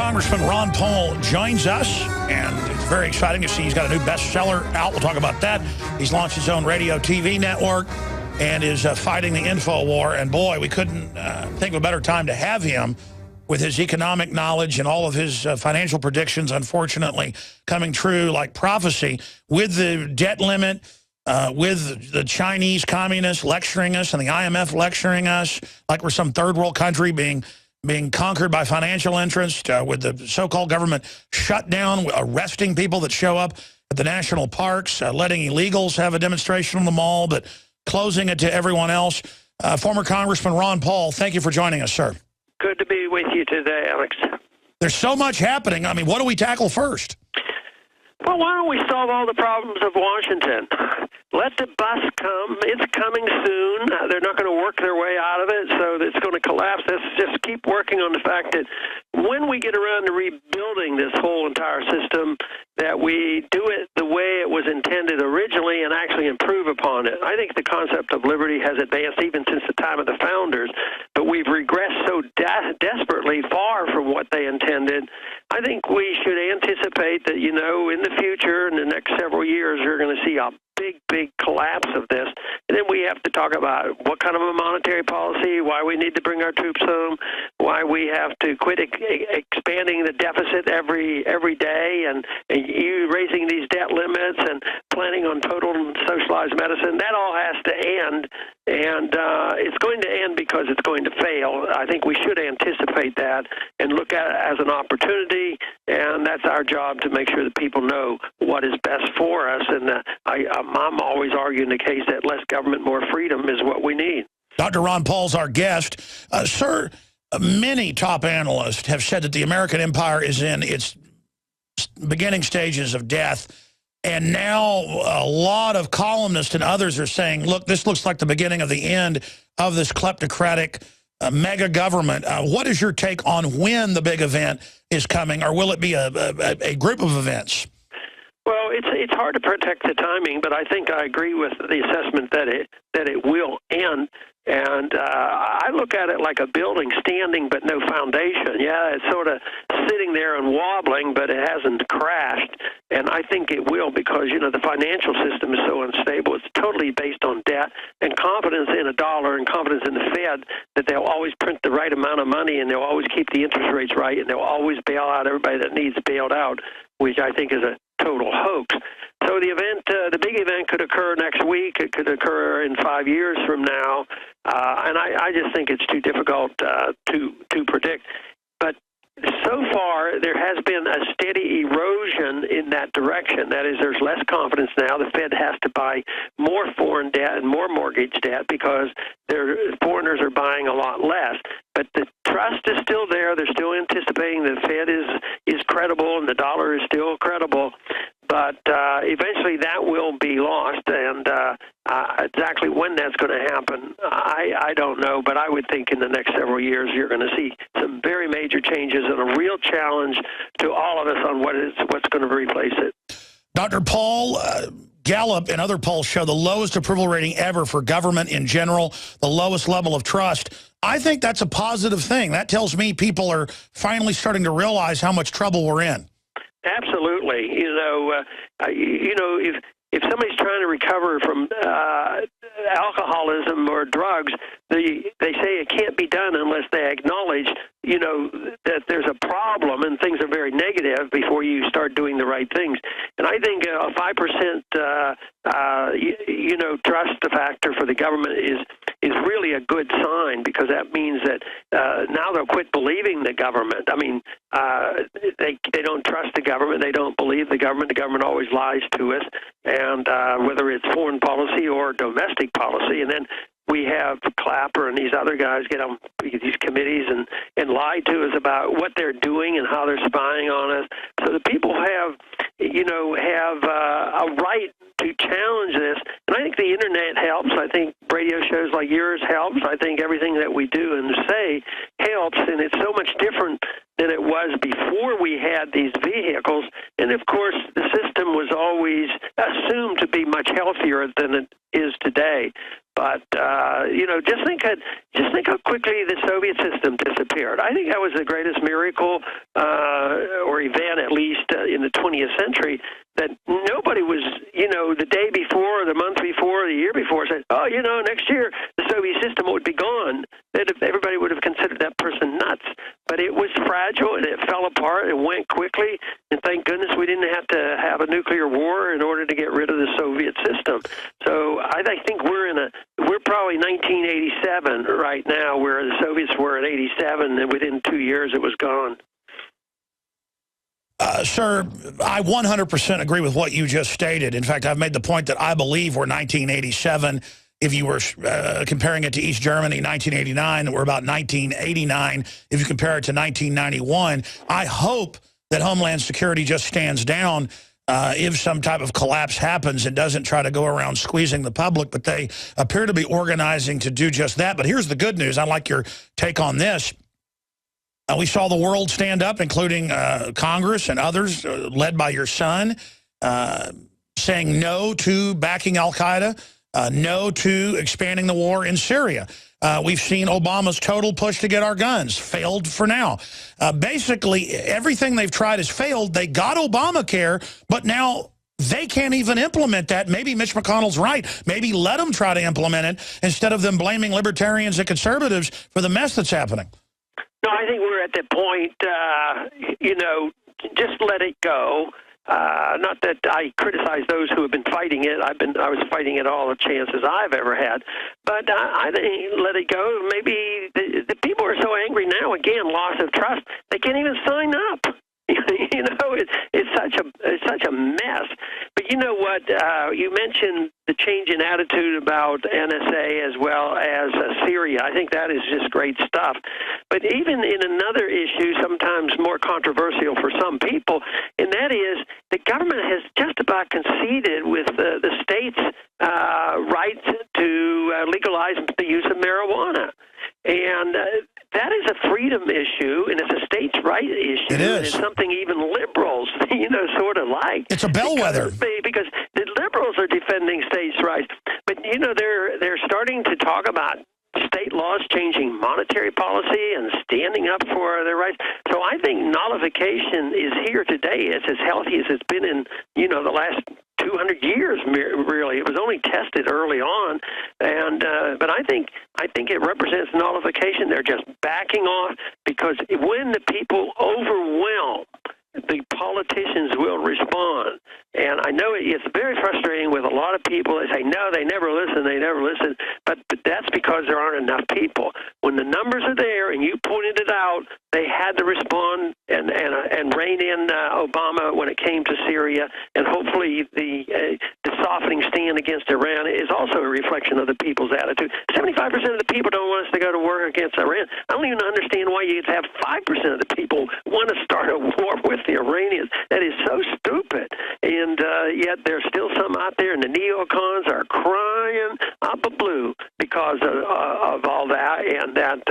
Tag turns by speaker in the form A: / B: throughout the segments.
A: Congressman Ron Paul joins us, and it's very exciting to see he's got a new bestseller out. We'll talk about that. He's launched his own radio TV network and is fighting the info war. And boy, we couldn't think of a better time to have him with his economic knowledge and all of his financial predictions, unfortunately, coming true like prophecy, with the debt limit, with the Chinese communists lecturing us and the IMF lecturing us like we're some third world country being conquered by financial interest, with the so-called government shutdown, arresting people that show up at the national parks, letting illegals have a demonstration on the mall, but closing it to everyone else. Former Congressman Ron Paul, thank you for joining us, sir.
B: Good to be with you today, Alex.
A: There's so much happening. I mean, what do we tackle first?
B: Well, why don't we solve all the problems of Washington? Let the bus come. It's coming soon. They're not going to work their way out of it, so it's going to collapse. Let's just keep working on the fact that when we get around to rebuilding this whole entire system, that we do it the way it was intended originally and actually improve upon it. I think the concept of liberty has advanced even since the time of the founders, but we've regressed so desperately far from what they intended. I think we should anticipate that, you know, in the future, in the next several years, you're going to see a big collapse of this. And then we have to talk about what kind of a monetary policy, why we need to bring our troops home, why we have to quit expanding the deficit every day, and you raising these debt limits and planning on total socialized medicine. That all has to end, and it's going to end because it's going to fail. I think we should anticipate that and look at it as an opportunity, and that's our job to make sure that people know what is best for us. And I'm always arguing the case that less government, more freedom is what we need.
A: Dr. Ron Paul's our guest. Sir, many top analysts have said that the American empire is in its beginning stages of death. And now a lot of columnists and others are saying, look, this looks like the beginning of the end of this kleptocratic mega government. What is your take on when the big event is coming, or will it be a group of events?
B: Well, it's hard to predict the timing, but I think I agree with the assessment that it will end. And I look at it like a building standing but no foundation. Yeah, it's sort of sitting there and wobbling, but it hasn't crashed. And I think it will because, you know, the financial system is so unstable. It's totally based on debt and confidence in a dollar and confidence in the Fed that they'll always print the right amount of money and they'll always keep the interest rates right and they'll always bail out everybody that needs bailed out, which I think is a total hoax. So the event, the big event could occur next week. It could occur in 5 years from now. And I just think it's too difficult to predict. But so far, there has been a steady erosion in that direction. That is, there's less confidence now. The Fed has to buy more foreign debt and more mortgage debt because foreigners are buying a lot less. But the trust is still there. They're still anticipating the Fed is credible and the dollar is still credible. But eventually that will be lost, and exactly when that's going to happen, I don't know. But I would think in the next several years you're going to see some very major changes and a real challenge to all of us on what's going to replace it.
A: Dr. Paul, Gallup and other polls show the lowest approval rating ever for government in general, the lowest level of trust. I think that's a positive thing. That tells me people are finally starting to realize how much trouble we're in.
B: Absolutely. If somebody's trying to recover from alcoholism or drugs, they say it can't be done unless they acknowledge, that there's a problem and things are very negative before you start doing the right things. And I think a 5%, trust factor for the government is really a good sign, because that means that now they'll quit believing the government. I mean, they don't trust the government. They don't believe the government. The government always lies to us, and whether it's foreign policy or domestic policy. And then we have Clapper and these other guys get on these committees and lie to us about what they're doing and how they're spying on us. So the people have a right to challenge this. And I think the internet helps. I think radio shows like yours helps. I think everything that we do and say helps. And it's so much different than it was before we had these vehicles. And of course, the system was always assumed to be much healthier than it is today. But just think how quickly the Soviet system disappeared. I think that was the greatest miracle or event, at least in the 20th century, that nobody was, the day before, the month before, the year before said, oh, next year the Soviet system would be gone. Everybody would have considered that person nuts. But it was fragile, and it fell apart. It went quickly, and thank goodness we didn't have to have a nuclear war in order to get rid of the Soviet system. So I think we're probably 1987 right now, where the Soviets were in 87, and within 2 years it was gone.
A: Sir, I 100% agree with what you just stated. In fact, I've made the point that I believe we're 1987. If you were comparing it to East Germany, 1989, we're about 1989. If you compare it to 1991, I hope that Homeland Security just stands down if some type of collapse happens and doesn't try to go around squeezing the public, but they appear to be organizing to do just that. But here's the good news. I'd like your take on this. We saw the world stand up, including Congress and others, led by your son, saying no to backing al-Qaeda, no to expanding the war in Syria. We've seen Obama's total push to get our guns, failed for now. Basically, everything they've tried has failed. They got Obamacare, but now they can't even implement that. Maybe Mitch McConnell's right. Maybe let them try to implement it instead of them blaming libertarians and conservatives for the mess that's happening.
B: No, I think we're at the point, just let it go. Not that I criticize those who have been fighting it. I was fighting it all the chances I've ever had. But I think let it go. Maybe the people are so angry now, again, loss of trust, they can't even sign up. It's such a mess. But you know what? You mentioned the change in attitude about NSA as well as Syria. I think that is just great stuff. But even in another issue, sometimes more controversial for some people, and that is the government has just about conceded with the states' right to legalize the use of marijuana. And that is a freedom issue, and it's a states' right issue.
A: It is.
B: And it's something even liberals, sort of like.
A: It's a bellwether.
B: Because the liberals are defending states' rights. But, they're starting to talk about state laws changing monetary policy and standing up for their rights. So I think nullification is here today. It's as healthy as it's been in, the last 200 years, really. It was only tested early on, and but I think it represents nullification. They're just backing off because when the people overwhelm, the politicians will respond. And I know it's very frustrating with a lot of people that say, no, they never listen, but that's because there aren't enough people. When the numbers are there and you pointed it out, they had to respond and rein in Obama when it came to Syria, and hopefully the softening stand against Iran is also a reflection of the people's attitude. 75% of the people don't want us to go to war against Iran. I don't even understand why you'd have 5% of the people want to start a war with the Iranians. That is so stupid. And yet there's still some out there, and the neocons are crying up a blue because of all that, and that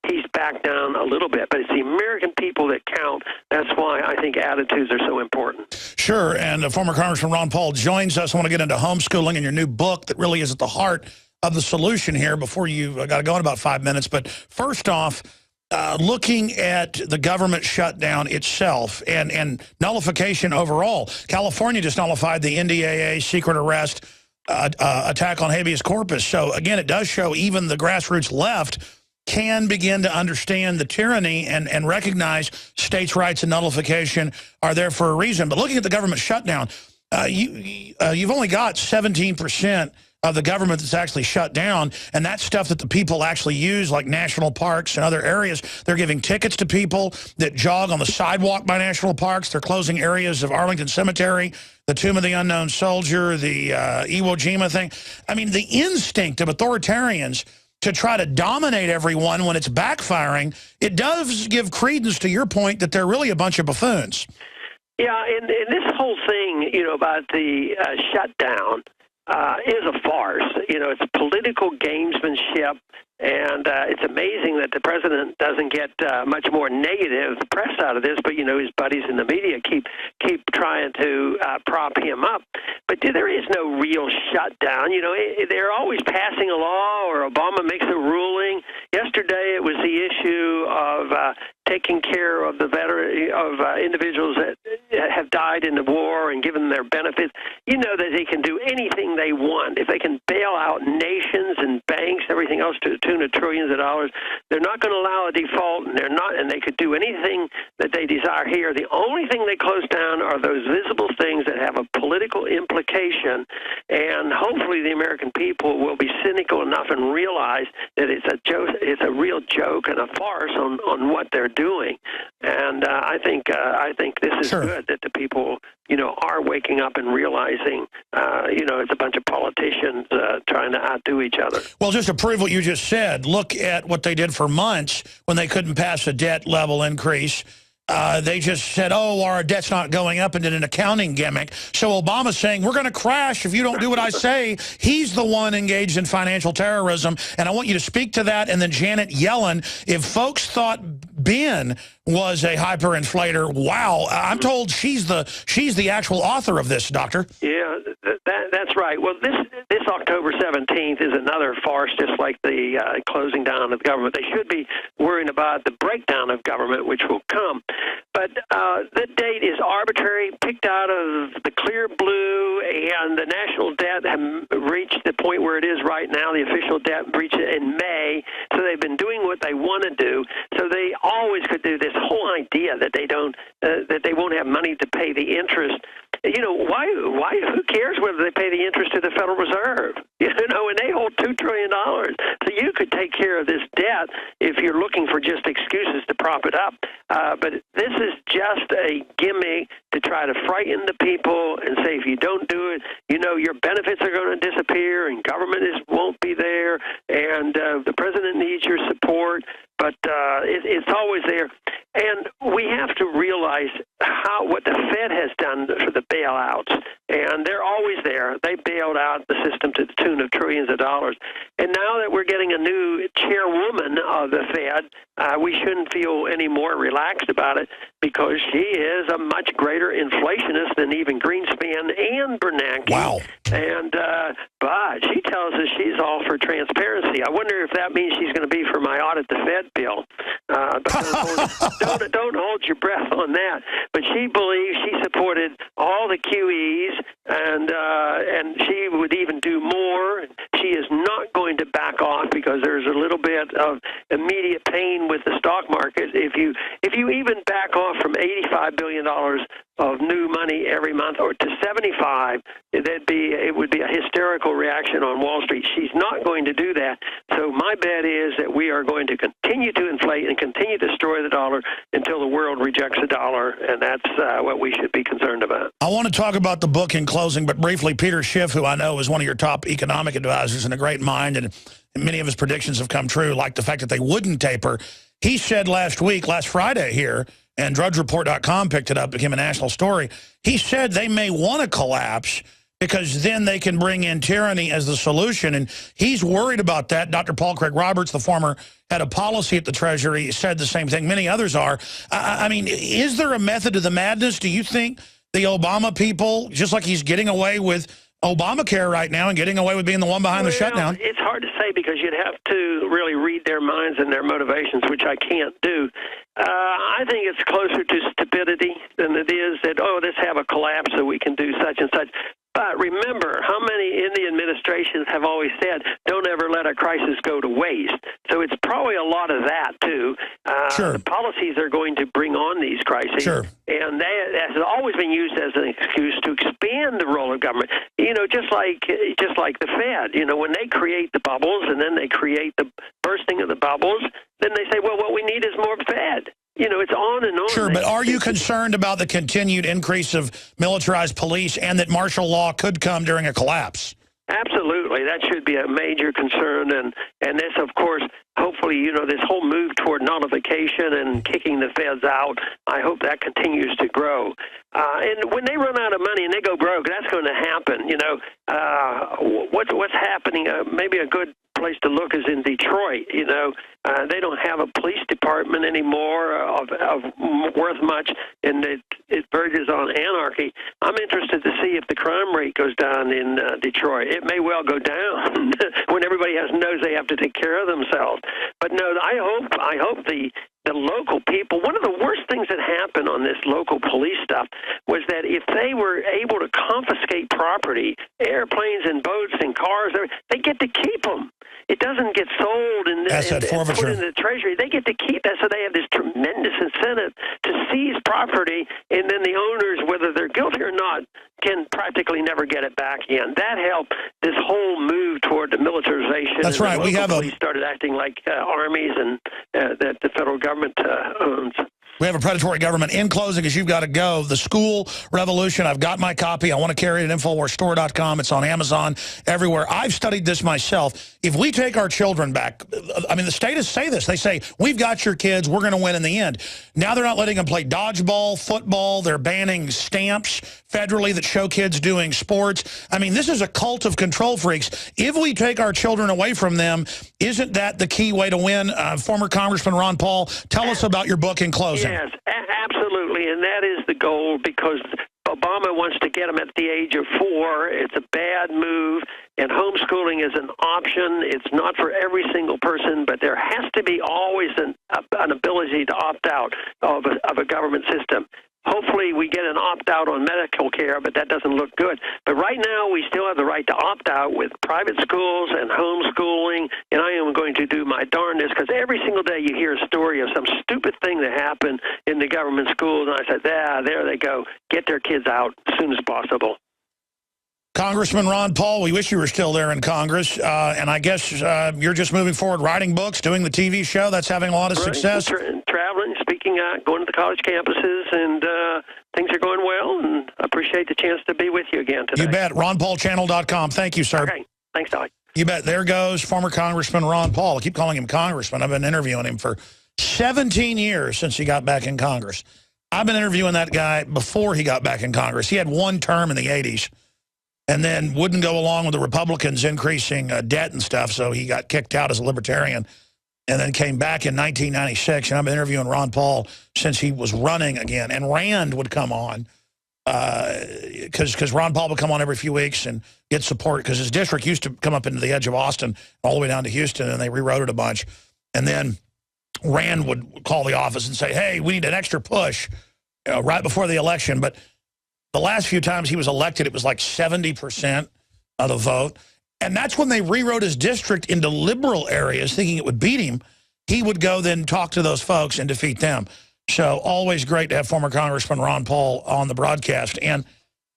B: he's backed down a little bit. But it's the American people that count. That's why I think attitudes are so important.
A: Sure, and former Congressman Ron Paul joins us. I want to get into homeschooling and your new book that really is at the heart of the solution here before you got to go in about 5 minutes. But first off, looking at the government shutdown itself and nullification overall. California just nullified the NDAA secret arrest attack on habeas corpus. So, again, it does show even the grassroots left can begin to understand the tyranny and recognize states' rights and nullification are there for a reason. But looking at the government shutdown, you've only got 17% of the government that's actually shut down, and that's stuff that the people actually use, like national parks and other areas. They're giving tickets to people that jog on the sidewalk by national parks. They're closing areas of Arlington Cemetery, the Tomb of the Unknown Soldier, the Iwo Jima thing. I mean, the instinct of authoritarians to try to dominate everyone when it's backfiring, it does give credence to your point that they're really a bunch of buffoons.
B: Yeah, and this whole thing, about the shutdown, is a farce. You know, it's political gamesmanship. And it's amazing that the president doesn't get much more negative press out of this, but, you know, his buddies in the media keep trying to prop him up. But there is no real shutdown. You know, they're always passing a law or Obama makes a ruling. Yesterday it was the issue of taking care of the individuals that have died in the war and given them their benefits. You know that they can do anything they want. If they can bail out nations and banks, everything else to the tune of trillions of dollars, they're not going to allow a default, and they could do anything that they desire here. The only thing they close down are those visible things that have a political implication, and hopefully the American people will be cynical enough and realize that it's a joke, it's a real joke and a farce on what they're doing. And I think this is good that the people, you know, are waking up and realizing, you know, it's a bunch of politicians trying to outdo each other.
A: Well, just to prove what you just said, look at what they did for months when they couldn't pass a debt level increase. They just said, oh, our debt's not going up, and did an accounting gimmick. So Obama's saying, we're going to crash if you don't do what I say. He's the one engaged in financial terrorism. And I want you to speak to that. And then Janet Yellen, if folks thought Ben was a hyperinflator, wow, I'm told she's the actual author of this, Doctor.
B: Yeah, that's right. Well, this October 17th is another farce, just like the closing down of the government. They should be worrying about the breakdown of government, which will come. But the date is arbitrary, picked out of the clear blue, and the national debt have reached the point where it is right now. The official debt reached it in May, so they've been doing what they want to do. So they always could do this whole idea that they won't have money to pay the interest. You know, why? Who cares whether they pay the interest to the Federal Reserve? You know, and they hold $2 trillion. So you could take care of this debt if you're looking for just excuses to prop it up. But this is just a gimmick to try to frighten the people and say, if you don't do it, you know, your benefits are going to disappear and government won't be there, and the president needs your support. But it's always there. And we have to realize what the Fed has done for the bailouts. And they're always there. They bailed out the system to the tune of trillions of dollars. And now that we're getting a new chairwoman of the Fed, we shouldn't feel any more relaxed about it, because she is a much greater inflationist than even Greenspan and Bernanke.
A: Wow.
B: And but she tells us she's all for transparency. I wonder if that means she's going to be for my audit the Fed bill. Don't hold your breath on that. But she believes she supported all the QEs, and she would even do more. She is not going to back off, because there's a little bit of immediate pain with the stock market. If you even back off from $85 billion of new money every month, or to 75, it would be a hysterical reaction on Wall Street. She's not going to do that. So my bet is that we are going to continue to inflate and continue to destroy the dollar until the world rejects the dollar, and that's what we should be concerned about.
A: I want to talk about the book in closing, but briefly, Peter Schiff, who I know is one of your top economic advisors and a great mind, and many of his predictions have come true, like the fact that they wouldn't taper. He said last Friday here, and DrudgeReport.com picked it up, became a national story. He said they may want to collapse because then they can bring in tyranny as the solution. And he's worried about that. Dr. Paul Craig Roberts, the former head of policy at the Treasury, said the same thing. Many others are. I mean, is there a method to the madness? Do you think the Obama people, just like he's getting away with Obamacare right now and getting away with being the one behind the shutdown?
B: It's hard to say, because you'd have to really read their minds and their motivations, which I can't do. I think it's closer to stupidity than it is that, oh, let's have a collapse so we can do such and such. But remember, how many in the administrations have always said, don't ever let a crisis go to waste? So it's probably a lot of that, too.
A: Sure.
B: The policies are going to bring on these crises.
A: Sure.
B: And that has always been used as an excuse to expand the role of government. You know, just like the Fed. You know, when they create the bubbles and then they create the bursting of the bubbles, then they say, well, what we need is more Fed. You know, it's on and on.
A: Sure, but are you concerned about the continued increase of militarized police and that martial law could come during a collapse?
B: Absolutely. That should be a major concern. And this, of course, hopefully, this whole move toward nullification and kicking the feds out, I hope that continues to grow. And when they run out of money and they go broke, that's going to happen. What's happening? Maybe a good place to look is in Detroit. They don't have a police department anymore of worth much, and it verges on anarchy. I'm interested to see if the crime rate goes down in Detroit. It may well go down when everybody knows they have to take care of themselves. But no, I hope the local people, one of the worst things that happened on this local police stuff was that if they were able to confiscate property, airplanes and boats and cars, they get to keep them. It doesn't get sold and put in the treasury. They get to keep that, so they have this tremendous incentive to seize property, and then the owners, whether they're guilty or not, can practically never get it back again. That helped this whole move toward the militarization.
A: That's right. We have
B: police started acting like armies and that the federal government owns.
A: We have a predatory government. In closing, as you've got to go, The School Revolution, I've got my copy. I want to carry it at InfoWarsStore.com. It's on Amazon, everywhere. I've studied this myself. If we take our children back, I mean, the statists say this. They say, we've got your kids. We're going to win in the end. Now they're not letting them play dodgeball, football. They're banning stamps federally that show kids doing sports. I mean, this is a cult of control freaks. If we take our children away from them, isn't that the key way to win? Former Congressman Ron Paul, tell us about your book in closing.
B: Yes, absolutely, and that is the goal, because Obama wants to get them at the age of 4. It's a bad move, and homeschooling is an option. It's not for every single person, but there has to be always an ability to opt out of a government system. Hopefully we get an opt-out on medical care, but that doesn't look good. But right now we still have the right to opt out with private schools and homeschooling, and I am going to do my darndest, because every single day you hear a story of some stupid thing that happened in the government schools, and I said, there they go. Get their kids out as soon as possible.
A: Congressman Ron Paul, we wish you were still there in Congress, and I guess you're just moving forward, writing books, doing the TV show. That's having a lot of success.
B: Traveling, speaking out, going to the college campuses, and things are going well, and I appreciate the chance to be with you again today.
A: You bet. RonPaulChannel.com. Thank you, sir.
B: Okay. Thanks, Doc.
A: You bet. There goes former Congressman Ron Paul. I keep calling him Congressman. I've been interviewing him for 17 years since he got back in Congress. I've been interviewing that guy before he got back in Congress. He had one term in the 80s. And then wouldn't go along with the Republicans increasing debt and stuff, so he got kicked out as a libertarian, and then came back in 1996. And I've been interviewing Ron Paul since he was running again. And Rand would come on, because Ron Paul would come on every few weeks and get support, because his district used to come up into the edge of Austin all the way down to Houston, and they rewrote it a bunch. And then Rand would call the office and say, hey, we need an extra push right before the election. But the last few times he was elected, it was like 70% of the vote. And that's when they rewrote his district into liberal areas, thinking it would beat him. He would go then talk to those folks and defeat them. So always great to have former Congressman Ron Paul on the broadcast. And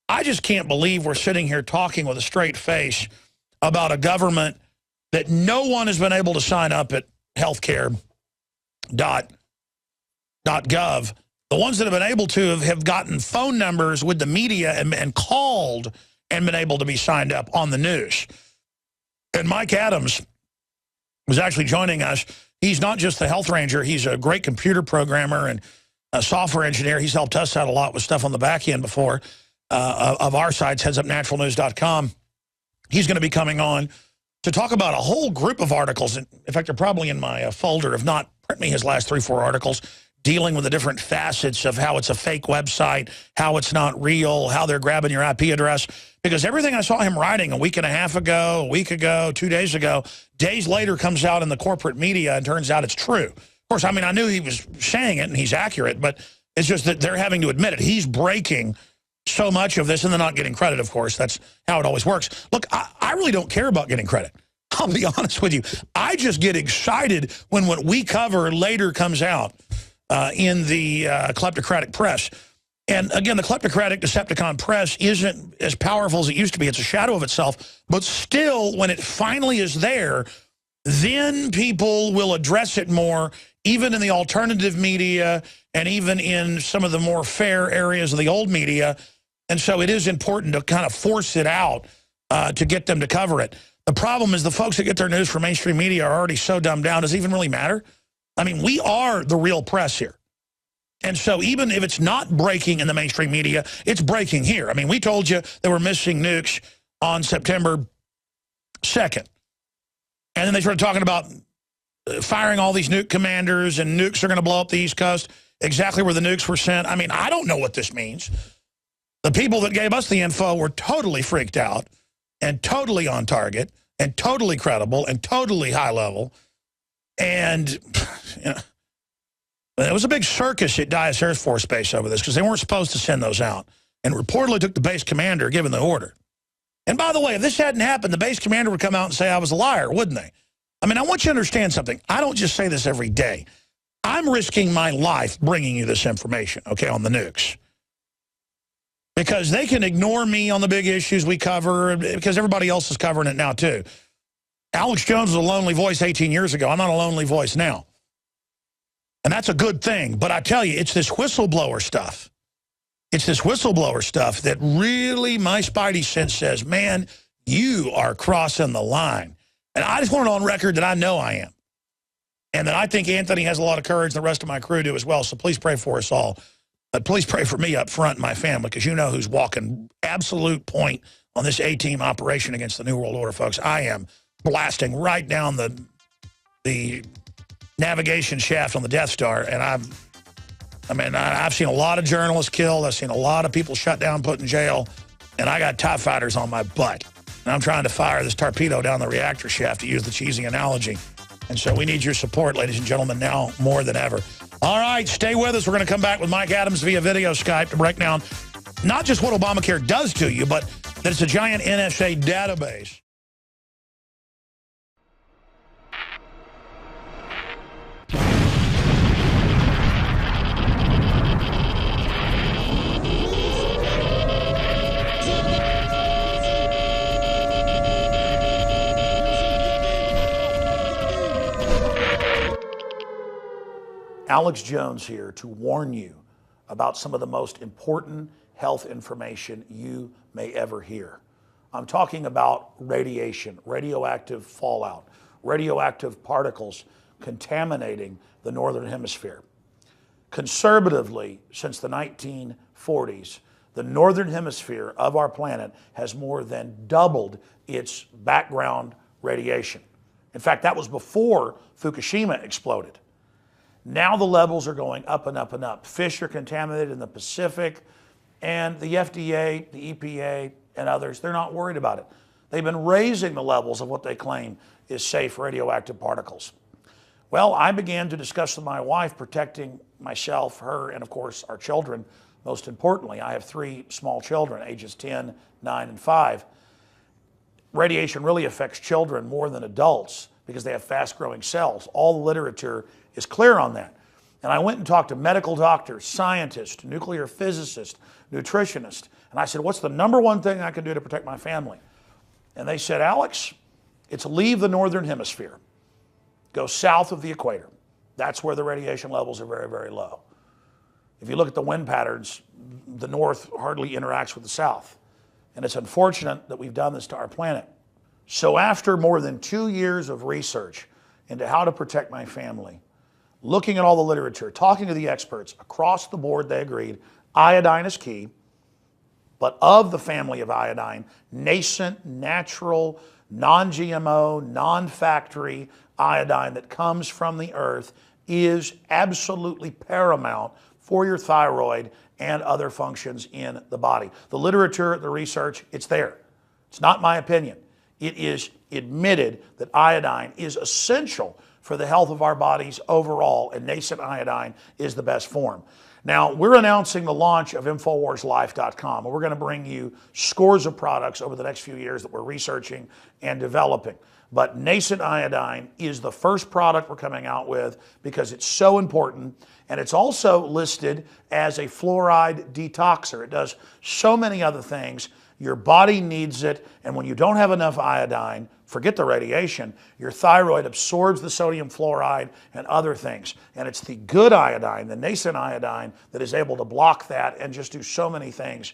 A: I just can't believe we're sitting here talking with a straight face about a government that no one has been able to sign up at healthcare.gov. The ones that have been able to have gotten phone numbers with the media and called and been able to be signed up on the news. And Mike Adams was actually joining us. He's not just the health ranger. He's a great computer programmer and a software engineer. He's helped us out a lot with stuff on the back end before of our sites, headsupnaturalnews.com. He's going to be coming on to talk about a whole group of articles. In fact, they're probably in my folder. If not, print me his last 3-4 articles, dealing with the different facets of how it's a fake website, how it's not real, how they're grabbing your IP address. Because everything I saw him writing a week and a half ago, a week ago, 2 days ago, days later comes out in the corporate media and turns out it's true. Of course, I mean, I knew he was saying it and he's accurate, but it's just that they're having to admit it. He's breaking so much of this, and they're not getting credit, of course. That's how it always works. Look, I really don't care about getting credit. I'll be honest with you. I just get excited when what we cover later comes out in the kleptocratic press. And again, the kleptocratic Decepticon press isn't as powerful as it used to be. It's a shadow of itself. But still, when it finally is there, then people will address it more, even in the alternative media and even in some of the more fair areas of the old media. And so it is important to kind of force it out to get them to cover it. The problem is the folks that get their news from mainstream media are already so dumbed down. Does it even really matter? I mean, we are the real press here. And so even if it's not breaking in the mainstream media, it's breaking here. I mean, we told you they were missing nukes on September 2nd. And then they started talking about firing all these nuke commanders and nukes are going to blow up the East Coast, exactly where the nukes were sent. I mean, I don't know what this means. The people that gave us the info were totally freaked out and totally on target and totally credible and totally high level. And you know, it was a big circus at Dyess Air Force Base over this because they weren't supposed to send those out. And reportedly took the base commander giving the order. And by the way, if this hadn't happened, the base commander would come out and say I was a liar, wouldn't they? I mean, I want you to understand something. I don't just say this every day. I'm risking my life bringing you this information, okay, on the nukes. Because they can ignore me on the big issues we cover because everybody else is covering it now, too. Alex Jones was a lonely voice 18 years ago. I'm not a lonely voice now. And that's a good thing. But I tell you, it's this whistleblower stuff. It's this whistleblower stuff that really, my spidey sense says, man, you are crossing the line. And I just want it on record that I know I am. And that I think Anthony has a lot of courage, and the rest of my crew do as well. So please pray for us all. But please pray for me up front and my family, because you know who's walking absolute point on this A-team operation against the New World Order, folks. I am blasting right down the navigation shaft on the Death Star, and I've seen a lot of journalists killed. I've seen a lot of people shut down, put in jail, and I got TIE fighters on my butt. And I'm trying to fire this torpedo down the reactor shaft, to use the cheesy analogy. And so we need your support, ladies and gentlemen, now more than ever. All right, stay with us. We're going to come back with Mike Adams via video Skype to break down not just what Obamacare does to you, but that it's a giant NSA database. Alex Jones here to warn you about some of the most important health information you may ever hear. I'm talking about radiation, radioactive fallout, radioactive particles contaminating the Northern Hemisphere. Conservatively, since the 1940s, the Northern Hemisphere of our planet has more than doubled its background radiation. In fact, that was before Fukushima exploded. Now the levels are going up and up and up. Fish are contaminated in the Pacific, and the FDA, the EPA, and others, they're not worried about it. They've been raising the levels of what they claim is safe radioactive particles. Well, I began to discuss with my wife protecting myself, her, and of course our children. Most importantly, I have 3 small children, ages 10, 9, and 5. Radiation really affects children more than adults because they have fast-growing cells. All the literature is clear on that. And I went and talked to medical doctors, scientists, nuclear physicists, nutritionists, and I said, what's the #1 thing I can do to protect my family? And they said, Alex, it's leave the Northern Hemisphere. Go south of the equator. That's where the radiation levels are very, very low. If you look at the wind patterns, the north hardly interacts with the south. And it's unfortunate that we've done this to our planet. So after more than 2 years of research into how to protect my family, looking at all the literature, talking to the experts, across the board they agreed iodine is key, but of the family of iodine, nascent, natural, non-GMO, non-factory iodine that comes from the earth is absolutely paramount for your thyroid and other functions in the body. The literature, the research, it's there. It's not my opinion. It is admitted that iodine is essential for the health of our bodies overall, and nascent iodine is the best form. Now, we're announcing the launch of InfoWarsLife.com, and we're going to bring you scores of products over the next few years that we're researching and developing. But nascent iodine is the first product we're coming out with because it's so important, and it's also listed as a fluoride detoxer. It does so many other things. Your body needs it, and when you don't have enough iodine, forget the radiation, your thyroid absorbs the sodium fluoride and other things. And it's the good iodine, the nascent iodine, that is able to block that and just do so many things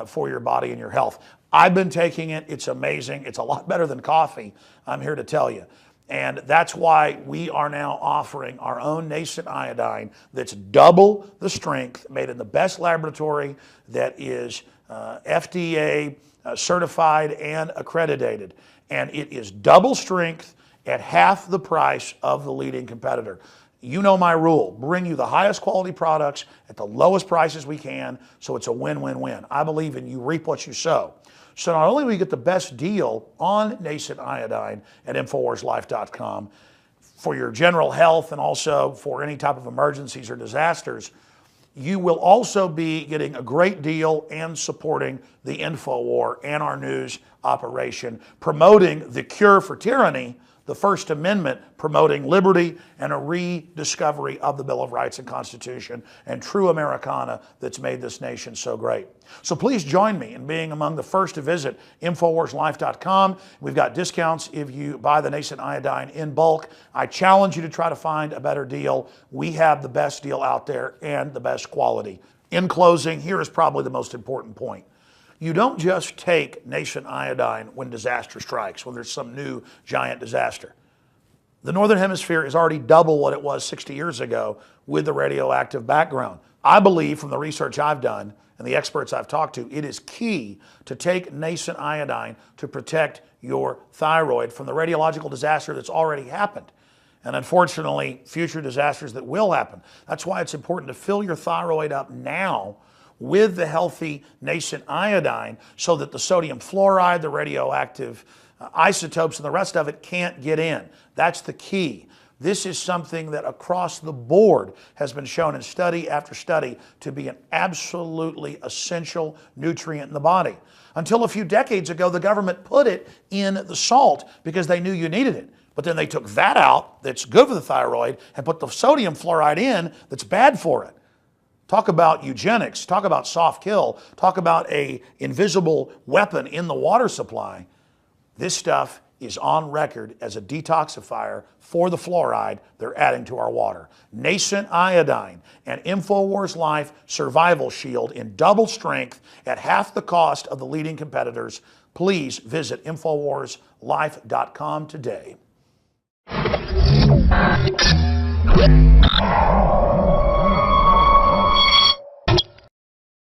A: for your body and your health. I've been taking it. It's amazing. It's a lot better than coffee, I'm here to tell you. And that's why we are now offering our own Nascent Iodine that's double the strength, made in the best laboratory that is FDA certified and accredited. And it is double strength at half the price of the leading competitor. You know my rule, bring you the highest quality products at the lowest prices we can, so it's a win-win-win. I believe in you reap what you sow. So not only will you get the best deal on Nascent Iodine at InfoWarsLife.com for your general health and also for any type of emergencies or disasters, you will also be getting a great deal and supporting the InfoWar and our news operation, promoting the cure for tyranny, the First Amendment, promoting liberty and a rediscovery of the Bill of Rights and Constitution and true Americana that's made this nation so great. So please join me in being among the first to visit InfoWarsLife.com. We've got discounts if you buy the Nascent Iodine in bulk. I challenge you to try to find a better deal. We have the best deal out there and the best quality. In closing, here is probably the most important point. You don't just take Nascent Iodine when disaster strikes, when there's some new giant disaster. The Northern Hemisphere is already double what it was 60 years ago with the radioactive background. I believe from the research I've done and the experts I've talked to, it is key to take Nascent Iodine to protect your thyroid from the radiological disaster that's already happened. And unfortunately, future disasters that will happen. That's why it's important to fill your thyroid up now with the healthy Nascent Iodine so that the sodium fluoride, the radioactive isotopes, and the rest of it can't get in. That's the key. This is something that across the board has been shown in study after study to be an absolutely essential nutrient in the body. Until a few decades ago, the government put it in the salt because they knew you needed it. But then they took that out, that's good for the thyroid, and put the sodium fluoride in that's bad for it. Talk about eugenics, talk about soft kill, talk about an invisible weapon in the water supply. This stuff is on record as a detoxifier for the fluoride they're adding to our water. Nascent Iodine and InfoWars Life Survival Shield in double strength at half the cost of the leading competitors. Please visit InfoWarsLife.com today.